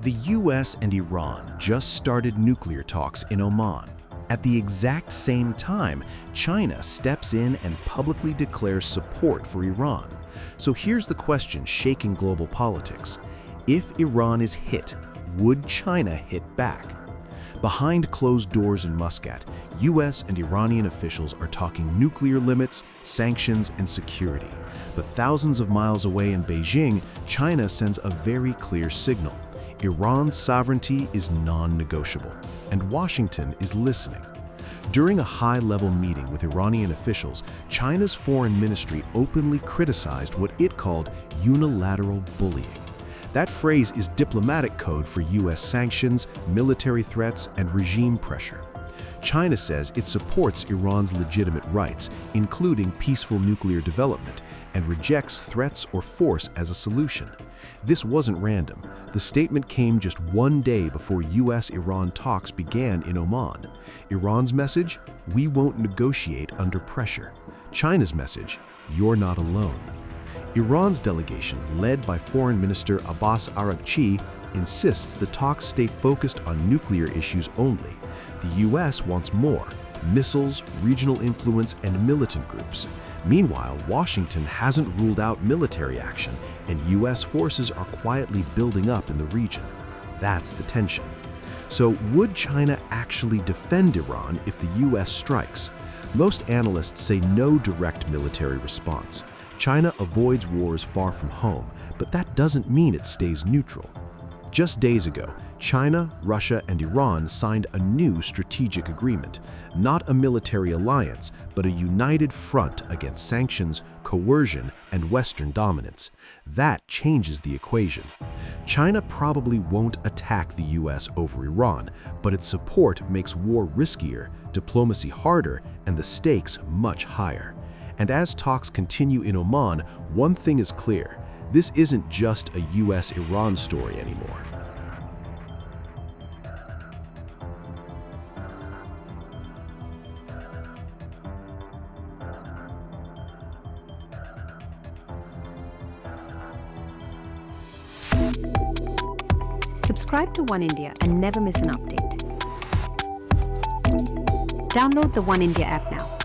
The US and Iran just started nuclear talks in Oman. At the exact same time, China steps in and publicly declares support for Iran. So here's the question shaking global politics. If Iran is hit, would China hit back? Behind closed doors in Muscat, US and Iranian officials are talking nuclear limits, sanctions, and security. But thousands of miles away in Beijing, China sends a very clear signal. Iran's sovereignty is non-negotiable, and Washington is listening. During a high-level meeting with Iranian officials, China's foreign ministry openly criticized what it called unilateral bullying. That phrase is diplomatic code for US sanctions, military threats, and regime pressure. China says it supports Iran's legitimate rights, including peaceful nuclear development, and rejects threats or force as a solution. This wasn't random. The statement came just one day before US-Iran talks began in Oman. Iran's message? We won't negotiate under pressure. China's message? You're not alone. Iran's delegation, led by Foreign Minister Abbas Araghchi, insists the talks stay focused on nuclear issues only. The US wants more: missiles, regional influence, and militant groups. Meanwhile, Washington hasn't ruled out military action, and US forces are quietly building up in the region. That's the tension. So, would China actually defend Iran if the US strikes? Most analysts say no direct military response. China avoids wars far from home, but that doesn't mean it stays neutral. Just days ago, China, Russia, and Iran signed a new strategic agreement, not a military alliance, but a united front against sanctions, coercion, and Western dominance. That changes the equation. China probably won't attack the US over Iran, but its support makes war riskier, diplomacy harder, and the stakes much higher. And as talks continue in Oman, one thing is clear: this isn't just a US-Iran story anymore. Subscribe to One India and never miss an update. Download the One India app now.